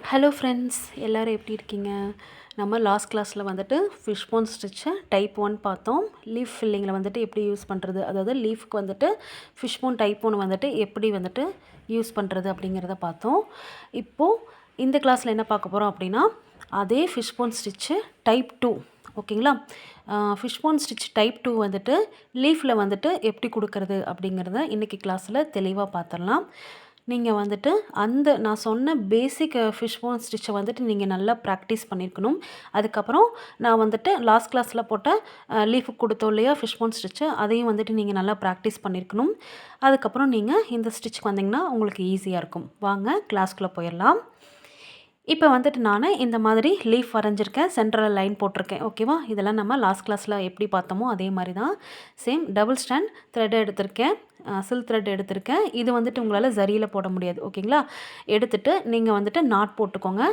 Hello friends, எல்லோரும் எப்படி இருக்கீங்க? நம்ம லாஸ்ட் கிளாஸில் வந்துட்டு ஃபிஷ் போன் ஸ்டிச்சை டைப் 1 பார்த்தோம். லீஃப் ஃபில்லிங்கில் வந்துட்டு எப்படி யூஸ் பண்ணுறது, அதாவது லீஃப்க்கு வந்துட்டு ஃபிஷ் போன் டைப் 1 வந்துட்டு எப்படி வந்துட்டு யூஸ் பண்ணுறது அப்படிங்கிறத பார்த்தோம். இப்போது இந்த கிளாஸில் என்ன பார்க்க போகிறோம் அப்படின்னா, அதே ஃபிஷ் போன் ஸ்டிச்சு டைப் 2, ஓகேங்களா? ஃபிஷ் போன் ஸ்டிச் டைப் 2 வந்துட்டு லீஃபில் வந்துட்டு எப்படி கொடுக்கறது அப்படிங்கிறத இன்றைக்கி கிளாஸில் தெளிவாக பார்த்துடலாம். நீங்கள் வந்துட்டு அந்த நான் சொன்ன பேசிக் ஃபிஷ் போன் ஸ்டிச்சை வந்துட்டு நீங்கள் நல்லா ப்ராக்டிஸ் பண்ணியிருக்கணும். அதுக்கப்புறம் நான் வந்துட்டு லாஸ்ட் கிளாஸில் போட்ட லீஃபுக்கு கொடுத்தோம் இல்லையா ஃபிஷ் போன் ஸ்டிச்சு, அதையும் வந்துட்டு நீங்கள் நல்லா ப்ராக்டிஸ் பண்ணியிருக்கணும். அதுக்கப்புறம் நீங்கள் இந்த ஸ்டிச்சுக்கு வந்தீங்கன்னா உங்களுக்கு ஈஸியாக இருக்கும். வாங்க கிளாஸ்க்குள்ளே போயிடலாம். இப்போ வந்துட்டு நான் இந்த மாதிரி லீஃப் வரைஞ்சிருக்கேன், சென்டரில் லைன் போட்டிருக்கேன், ஓகேவா? இதெல்லாம் நம்ம லாஸ்ட் கிளாஸில் எப்படி பார்த்தோமோ அதே மாதிரி தான். சேம் டபுள் ஸ்டாண்ட் த்ரெட் எடுத்திருக்கேன், சில்க் த்ரெட் எடுத்திருக்கேன். இது வந்துட்டு உங்களால் ஜரியில் போட முடியாது, ஓகேங்களா? எடுத்துகிட்டு நீங்கள் வந்துட்டு நாட் போட்டுக்கோங்க.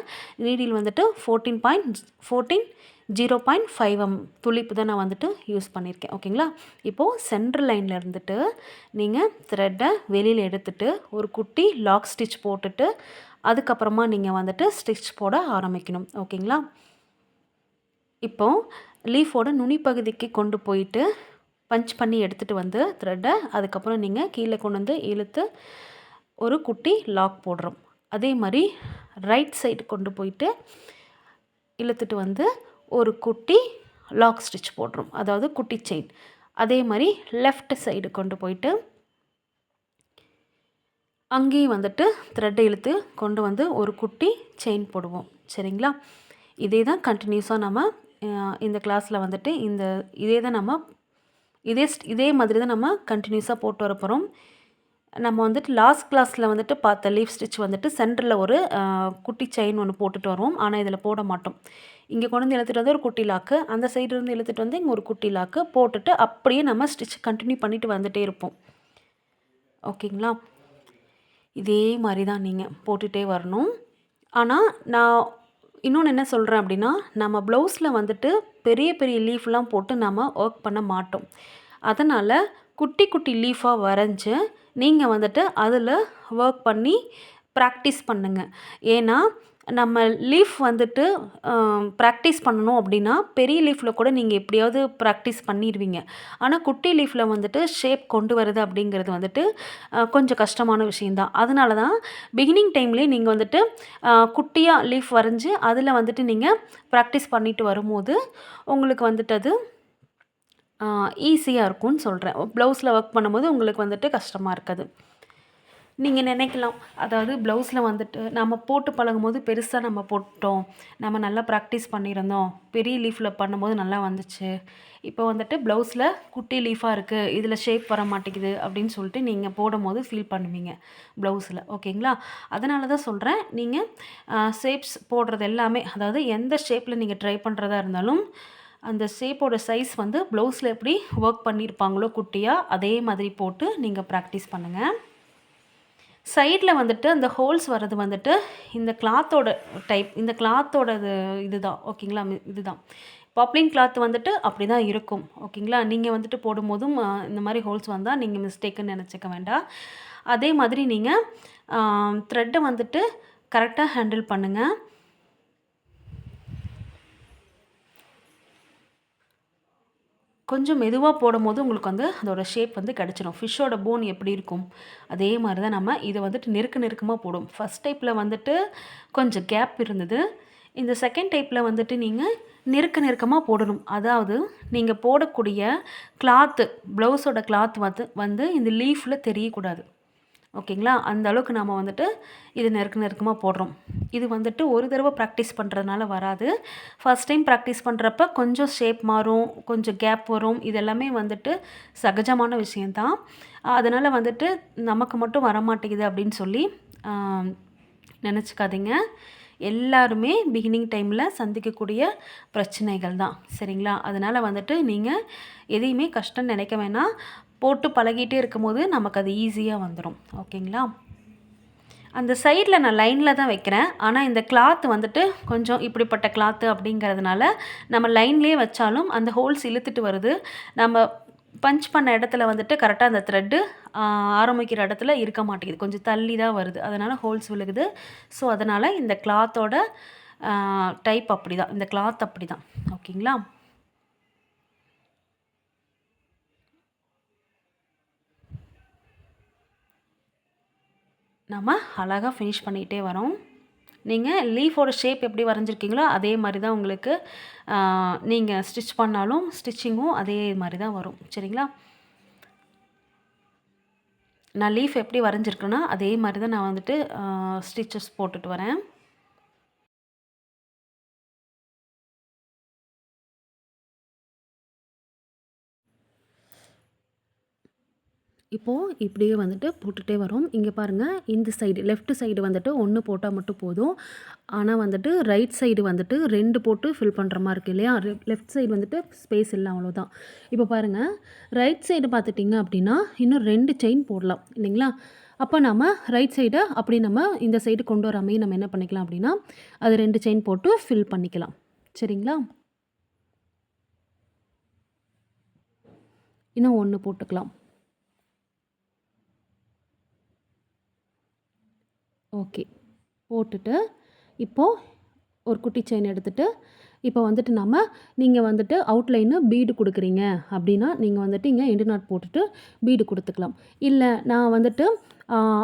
நீடில் வந்துட்டு 0.5 துளிப்பு தான் நான் வந்துட்டு யூஸ் பண்ணியிருக்கேன், ஓகேங்களா? இப்போது சென்டர் லைனில் இருந்துட்டு நீங்கள் த்ரெட்டை வெளியில் எடுத்துகிட்டு ஒரு குட்டி லாக் ஸ்டிச் போட்டுட்டு அதுக்கப்புறமா நீங்கள் வந்துட்டு ஸ்டிச் போட ஆரம்பிக்கணும், ஓகேங்களா? இப்போது லீஃபோட நுனி பகுதிக்கு கொண்டு போயிட்டு பஞ்ச் பண்ணி எடுத்துகிட்டு வந்து த்ரெட்டை அதுக்கப்புறம் நீங்கள் கீழே கொண்டு வந்து இழுத்து ஒரு குட்டி லாக் போடுறோம். அதே மாதிரி ரைட் சைடு கொண்டு போயிட்டு இழுத்துட்டு வந்து ஒரு குட்டி லாக் ஸ்டிச் போடுறோம், அதாவது குட்டி செயின். அதே மாதிரி லெஃப்ட் சைடு கொண்டு போயிட்டு அங்கேயும் வந்துட்டு த்ரெட்டை இழுத்து கொண்டு வந்து ஒரு குட்டி செயின் போடுவோம், சரிங்களா? இதே தான் கண்டினியூஸாக நம்ம இந்த கிளாஸில் வந்துட்டு இதே மாதிரி தான் நம்ம கண்டினியூஸாக போட்டு வர போகிறோம். நம்ம வந்துட்டு லாஸ்ட் கிளாஸில் வந்துட்டு பார்த்த லீஃப் ஸ்டிச் வந்துட்டு சென்டரில் ஒரு குட்டி செயின் ஒன்று போட்டுட்டு வருவோம், ஆனால் இதில் போட மாட்டோம். இங்கே கொண்டு வந்து இழுத்துட்டு வந்து ஒரு குட்டி லாக்கு, அந்த சைடு இருந்து இழுத்துட்டு வந்து இங்கே ஒரு குட்டி லாக்கு போட்டுட்டு அப்படியே நம்ம ஸ்டிச் கண்டினியூ பண்ணிட்டு வந்துகிட்டே இருப்போம், ஓகேங்களா? இதே மாதிரி தான் நீங்கள் போட்டுகிட்டே வரணும். ஆனால் நான் இன்னொன்று என்ன சொல்கிறேன் அப்படின்னா, நம்ம ப்ளவுஸில் வந்துட்டு பெரிய பெரிய லீஃப்லாம் போட்டு நம்ம ஒர்க் பண்ண மாட்டோம். அதனால் குட்டி குட்டி லீஃபாக வரைஞ்சி நீங்கள் வந்துட்டு அதில் ஒர்க் பண்ணி ப்ராக்டிஸ் பண்ணுங்கள். ஏன்னா நம்ம லீஃப் வந்துட்டு ப்ராக்டிஸ் பண்ணணும் அப்படின்னா பெரிய லீஃபில் கூட நீங்கள் எப்படியாவது ப்ராக்டிஸ் பண்ணிடுவீங்க. ஆனால் குட்டி லீஃபில் வந்துட்டு ஷேப் கொண்டு வருது அப்படிங்கிறது வந்துட்டு கொஞ்சம் கஷ்டமான விஷயந்தான். அதனால தான் பிகினிங் டைம்லேயே நீங்கள் வந்துட்டு குட்டியாக லீஃப் வரைஞ்சி அதில் வந்துட்டு நீங்கள் ப்ராக்டிஸ் பண்ணிட்டு வரும்போது உங்களுக்கு வந்துட்டு அது ஈஸியாக இருக்கும்னு சொல்கிறேன். ப்ளவுஸில் ஒர்க் பண்ணும்போது உங்களுக்கு வந்துட்டு கஷ்டமாக இருக்காது. நீங்கள் நினைக்கலாம், அதாவது ப்ளவுஸில் வந்துட்டு நம்ம போட்டு பழகும்போது பெருசாக நம்ம போட்டோம், நம்ம நல்லா ப்ராக்டிஸ் பண்ணியிருந்தோம், பெரிய லீஃபில் பண்ணும்போது நல்லா வந்துச்சு, இப்போ வந்துட்டு ப்ளவுஸில் குட்டி லீஃபாக இருக்குது, இதில் ஷேப் வர மாட்டேங்குது அப்படின்னு சொல்லிட்டு நீங்கள் போடும்போது ஃபீல் பண்ணுவீங்க ப்ளவுஸில், ஓகேங்களா? அதனால தான் சொல்கிறேன், நீங்கள் ஷேப்ஸ் போடுறது எல்லாமே, அதாவது எந்த ஷேப்பில் நீங்கள் ட்ரை பண்ணுறதா இருந்தாலும் அந்த ஷேப்போட சைஸ் வந்து ப்ளவுஸில் எப்படி ஒர்க் பண்ணியிருப்பாங்களோ குட்டியாக அதே மாதிரி போட்டு நீங்கள் ப்ராக்டிஸ் பண்ணுங்கள். சைடில் வந்துட்டு அந்த ஹோல்ஸ் வர்றது வந்துட்டு இந்த கிளாத்தோட டைப், இந்த கிளாத்தோட இதுதான், ஓகேங்களா? இதுதான் பாப்ளின் கிளாத் வந்துட்டு அப்படி தான் இருக்கும், ஓகேங்களா? நீங்கள் வந்துட்டு போடும்போதும் இந்த மாதிரி ஹோல்ஸ் வந்தால் நீங்கள் மிஸ்டேக்குன்னு நினச்சிக்க வேண்டாம். அதே மாதிரி நீங்கள் த்ரெட்டை வந்துட்டு கரெக்டாக ஹேண்டில் பண்ணுங்கள். கொஞ்சம் மெதுவாக போடும்போது உங்களுக்கு வந்து அதோடய ஷேப் வந்து கிடச்சிடும். ஃபிஷ்ஷோட போன் எப்படி இருக்கும் அதே மாதிரி தான் நம்ம இதை வந்துட்டு நெருக்கமாக போடும். ஃபஸ்ட் டைப்பில் வந்துட்டு கொஞ்சம் கேப் இருந்தது. இந்த செகண்ட் டைப்பில் வந்துட்டு நீங்கள் நெருக்கமாக போடணும். அதாவது நீங்கள் போடக்கூடிய கிளாத்து, ப்ளவுஸோட கிளாத் வந்து இந்த லீஃபில் தெரியக்கூடாது, ஓகேங்களா? அந்த அளவுக்கு நம்ம வந்துட்டு இது நெருக்கமாக போடுறோம். இது வந்துட்டு ஒரு தடவை ப்ராக்டிஸ் பண்ணுறதுனால வராது. ஃபஸ்ட் டைம் ப்ராக்டிஸ் பண்ணுறப்ப கொஞ்சம் ஷேப் மாறும், கொஞ்சம் கேப் வரும், இதெல்லாமே வந்துட்டு சகஜமான விஷயந்தான். அதனால் வந்துட்டு நமக்கு மட்டும் வரமாட்டேங்குது அப்படின்னு சொல்லி நினச்சிக்காதீங்க. எல்லாருமே பிகினிங் டைமில் சந்திக்கக்கூடிய பிரச்சனைகள் தான், சரிங்களா? அதனால் வந்துட்டு நீங்கள் எதையுமே கஷ்டம் நினைக்க வேணாம். போட்டு பழகிட்டே இருக்கும்போது நமக்கு அது ஈஸியாக வந்துடும், ஓகேங்களா? அந்த சைடில் நான் லைனில் தான் வைக்கிறேன். ஆனால் இந்த கிளாத் வந்துட்டு கொஞ்சம் இப்படிப்பட்ட கிளாத்து அப்படிங்கிறதுனால நம்ம லைன்லேயே வச்சாலும் அந்த ஹோல்ஸ் இழுத்துட்டு வருது. நம்ம பஞ்ச் பண்ண இடத்துல வந்துட்டு கரெக்டாக அந்த த்ரெட்டு ஆரம்பிக்கிற இடத்துல இருக்க மாட்டேங்குது, கொஞ்சம் தள்ளி தான் வருது, அதனால் ஹோல்ஸ் விழுகுது. ஸோ அதனால் இந்த கிளாத்தோட டைப் அப்படி தான், இந்த கிளாத் அப்படி தான். ஓகேங்களா? நம்ம அழகாக ஃபினிஷ் பண்ணிகிட்டே வரோம். நீங்கள் லீஃபோட ஷேப் எப்படி வரைஞ்சிருக்கீங்களோ அதே மாதிரி தான் உங்களுக்கு நீங்கள் ஸ்டிச் பண்ணாலும் ஸ்டிச்சிங்கும் அதே மாதிரி தான் வரும். சரிங்களா? நான் லீஃப் எப்படி வரைஞ்சிருக்கேன்னா அதே மாதிரி தான் நான் வந்துட்டு ஸ்டிச்சஸ் போட்டுட்டு வரேன். இப்போது இப்படியே வந்துட்டு போட்டுகிட்டே வரோம். இங்கே பாருங்கள், இந்த சைடு லெஃப்ட் சைடு வந்துட்டு 1 போட்டால் மட்டும் போதும். ஆனால் வந்துட்டு ரைட் சைடு வந்துட்டு 2 போட்டு ஃபில் பண்ணுற மாதிரி இருக்குது இல்லையா? லெஃப்ட் சைடு வந்துட்டு ஸ்பேஸ் இல்லை, அவ்வளோதான். இப்போ பாருங்கள், ரைட் சைடு பார்த்துட்டிங்க அப்படின்னா இன்னும் 2 செயின் போடலாம் இல்லைங்களா? அப்போ நம்ம ரைட் சைடை அப்படி நம்ம இந்த சைடு கொண்டு வராமே நம்ம என்ன பண்ணிக்கலாம் அப்படின்னா, அது 2 செயின் போட்டு ஃபில் பண்ணிக்கலாம். சரிங்களா? இன்னும் 1 போட்டுக்கலாம். ஓகே, போட்டுட்டு இப்போது ஒரு குட்டி செயின் எடுத்துகிட்டு இப்போ வந்துட்டு நீங்கள் வந்துட்டு அவுட்லைனு பீடு கொடுக்குறீங்க அப்படின்னா நீங்கள் வந்துட்டு இங்கே எண்டு நாட் போட்டுட்டு பீடு கொடுத்துக்கலாம். இல்லை நான் வந்துட்டு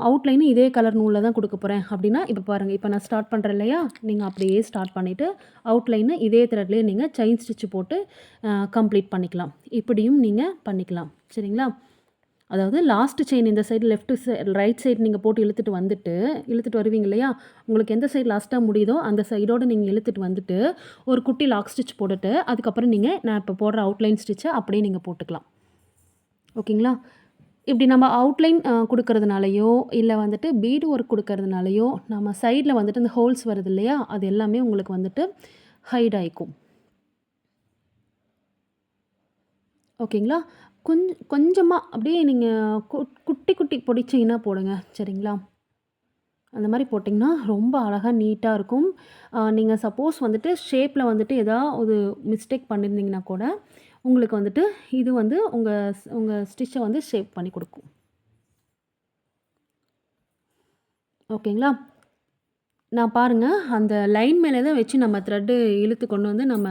அவுட்லைனு இதே கலர் நூலில் தான் கொடுக்க போகிறேன் அப்படின்னா, இப்போ பாருங்கள், இப்போ நான் ஸ்டார்ட் பண்ணுறேன் இல்லையா? நீங்கள் அப்படியே ஸ்டார்ட் பண்ணிவிட்டு அவுட்லைனு இதே த்ரெட்லேயே நீங்கள் செயின் ஸ்டிச்சு போட்டு கம்ப்ளீட் பண்ணிக்கலாம். இப்படியும் நீங்கள் பண்ணிக்கலாம். சரிங்களா? அதாவது லாஸ்ட் செயின் இந்த சைடு ரைட் சைடு நீங்கள் போட்டு இழுத்துட்டு வருவீங்க இல்லையா? உங்களுக்கு எந்த சைடு லாஸ்ட்டாக முடியுதோ அந்த சைடோடு நீங்கள் இழுத்துட்டு வந்துட்டு ஒரு குட்டி லாக் ஸ்டிச் போட்டுட்டு அதுக்கப்புறம் நான் இப்போ போடுற அவுட்லைன் ஸ்டிச்சை அப்படியே நீங்கள் போட்டுக்கலாம். ஓகேங்களா? இப்படி நம்ம அவுட்லைன் கொடுக்கறதுனாலையோ இல்லை வந்துட்டு பீடு ஒர்க் கொடுக்கறதுனாலையோ நம்ம சைடில் வந்துட்டு இந்த ஹோல்ஸ் வருது இல்லையா? அது எல்லாமே உங்களுக்கு வந்துட்டு ஹைட் ஆகிக்கும். ஓகேங்களா? கொஞ்சமாக அப்படியே நீங்கள் குட்டி குட்டி பொடிச்சிங்கன்னா போடுங்க. சரிங்களா? அந்த மாதிரி போட்டிங்கன்னா ரொம்ப அழகாக நீட்டாக இருக்கும். நீங்கள் சப்போஸ் வந்துட்டு ஷேப்பில் வந்துட்டு ஒரு மிஸ்டேக் பண்ணியிருந்தீங்கன்னா கூட உங்களுக்கு வந்துட்டு இது உங்கள் ஸ்டிச்சை ஷேப் பண்ணி கொடுக்கும். ஓகேங்களா? நான் பாருங்கள், அந்த லைன் மேலே தான் வச்சு நம்ம த்ரெட்டு இழுத்து கொண்டு வந்து நம்ம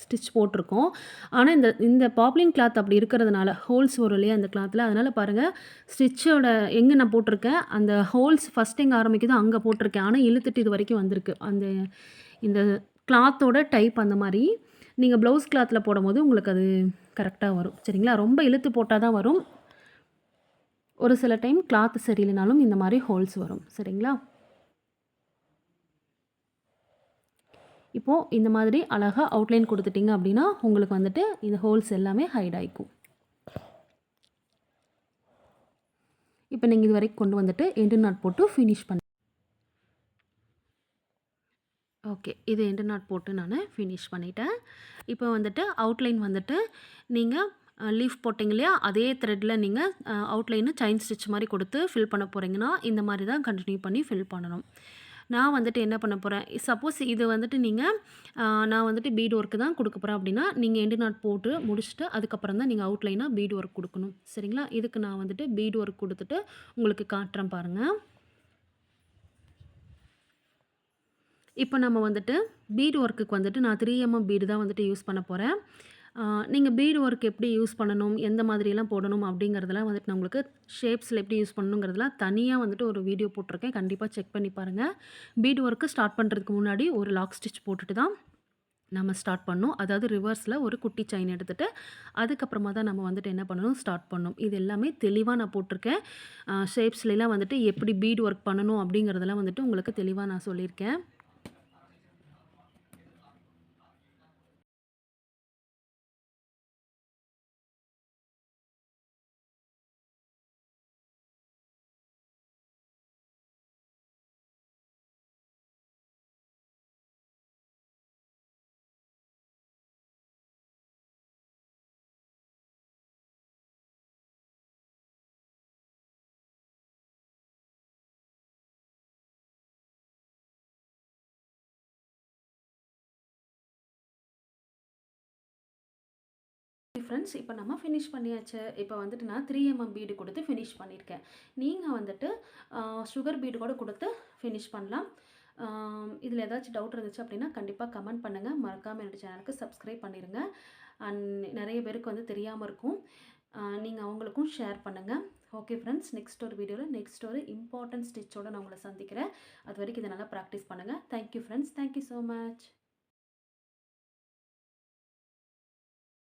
ஸ்டிச் போட்டிருக்கோம். ஆனால் இந்த பாப்லின் கிளாத் அப்படி இருக்கிறதுனால ஹோல்ஸ் வரும் இல்லையா அந்த கிளாத்தில், அதனால் பாருங்கள் ஸ்டிச்சோட எங்கே நான் போட்டிருக்கேன் அந்த ஹோல்ஸ் ஃபஸ்ட் எங்கே ஆரம்பிக்குதோ அங்கே போட்டிருக்கேன். ஆனால் இழுத்துட்டு இது வரைக்கும் வந்திருக்கு. இந்த கிளாத்தோட டைப் அந்த மாதிரி. நீங்கள் ப்ளவுஸ் கிளாத்தில் போடும்போது உங்களுக்கு அது கரெக்டாக வரும். சரிங்களா? ரொம்ப இழுத்து போட்டால் தான் வரும். ஒரு சில டைம் கிளாத் சரியில்லைனாலும் இந்த மாதிரி ஹோல்ஸ் வரும். சரிங்களா? இப்போது இந்த மாதிரி அழகாக அவுட்லைன் கொடுத்துட்டிங்க அப்படின்னா உங்களுக்கு வந்துட்டு இந்த ஹோல்ஸ் எல்லாமே ஹைட் ஆகிக்கும். இப்போ நீங்கள் இது வரைக்கும் கொண்டு வந்துட்டு எண்டு நாட் போட்டு ஃபினிஷ் பண்ணி ஓகே, இது எண்டு நாட் போட்டு நான் ஃபினிஷ் பண்ணிட்டேன். இப்போ வந்துட்டு அவுட்லைன் வந்துட்டு நீங்கள் லீஃப் போட்டிங்க இல்லையா? அதே த்ரெட்டில் நீங்கள் அவுட்லைனு செயின் ஸ்டிச் மாதிரி கொடுத்து ஃபில் பண்ண போகிறீங்கன்னா இந்த மாதிரி தான் கண்டினியூ பண்ணி ஃபில் பண்ணணும். நான் வந்துட்டு என்ன பண்ண போகிறேன், சப்போஸ் இது வந்துட்டு நான் வந்துட்டு பீட் ஒர்க்கு தான் கொடுக்க போகிறேன் அப்படின்னா நீங்கள் எண்டு நாட் போட்டு முடிச்சுட்டு அதுக்கப்புறம் தான் நீங்கள் அவுட்லைனாக பீட் ஒர்க் கொடுக்கணும். சரிங்களா? இதுக்கு நான் வந்துட்டு பீட் ஒர்க் கொடுத்துட்டு உங்களுக்கு காட்டுறேன் பாருங்கள். இப்போ நம்ம வந்துட்டு பீட் ஒர்க்குக்கு வந்துட்டு நான் 3mm பீடு தான் வந்துட்டு யூஸ் பண்ண போகிறேன். நீங்கள் பீடு ஒர்க் எப்படி யூஸ் பண்ணணும், எந்த மாதிரியெல்லாம் போடணும் அப்படிங்கிறதெல்லாம் வந்துட்டு நான் உங்களுக்கு ஷேப்ஸில் எப்படி யூஸ் பண்ணணுங்கிறதெல்லாம் தனியாக வந்துட்டு ஒரு வீடியோ போட்டிருக்கேன். கண்டிப்பாக செக் பண்ணி பாருங்கள். பீடு ஒர்க்கு ஸ்டார்ட் பண்ணுறதுக்கு முன்னாடி ஒரு லாக் ஸ்டிச் போட்டுட்டு தான் நம்ம ஸ்டார்ட் பண்ணணும். அதாவது ரிவர்ஸில் ஒரு குட்டி செயின் எடுத்துகிட்டு அதுக்கப்புறமா தான் நம்ம வந்துட்டு என்ன பண்ணணும், ஸ்டார்ட் பண்ணணும். இது எல்லாமே தெளிவாக நான் போட்டிருக்கேன். ஷேப்ஸ்லாம் வந்துட்டு எப்படி பீடு ஒர்க் பண்ணணும் அப்படிங்கிறதெல்லாம் வந்துட்டு உங்களுக்கு தெளிவாக நான் சொல்லியிருக்கேன். ஃப்ரெண்ட்ஸ், இப்போ நம்ம ஃபினிஷ் பண்ணியாச்சு. இப்போ வந்துட்டு நான் 3mm பீடு கொடுத்து ஃபினிஷ் பண்ணியிருக்கேன். நீங்கள் வந்துட்டு சுகர் பீடு கூட கொடுத்து ஃபினிஷ் பண்ணலாம். இதில் ஏதாச்சும் டவுட் இருந்துச்சு அப்படின்னா கண்டிப்பாக கமெண்ட் பண்ணுங்கள். மறக்காமல் என்னோடய சேனலுக்கு சப்ஸ்கிரைப் பண்ணிடுங்க. அண்ட் நிறைய பேருக்கு வந்து தெரியாமல் இருக்கும். நீங்கள் அவங்களுக்கும் ஷேர் பண்ணுங்கள். ஓகே ஃப்ரெண்ட்ஸ், நெக்ஸ்ட் ஒரு வீடியோவில் நெக்ஸ்ட் ஒரு இம்பார்ட்டன்ட் ஸ்டிச்சோடு நான் உங்களை சந்திக்கிறேன். அது வரைக்கும் இதை நல்லா ப்ராக்டிஸ் பண்ணுங்கள். Thank you friends, thank you so much.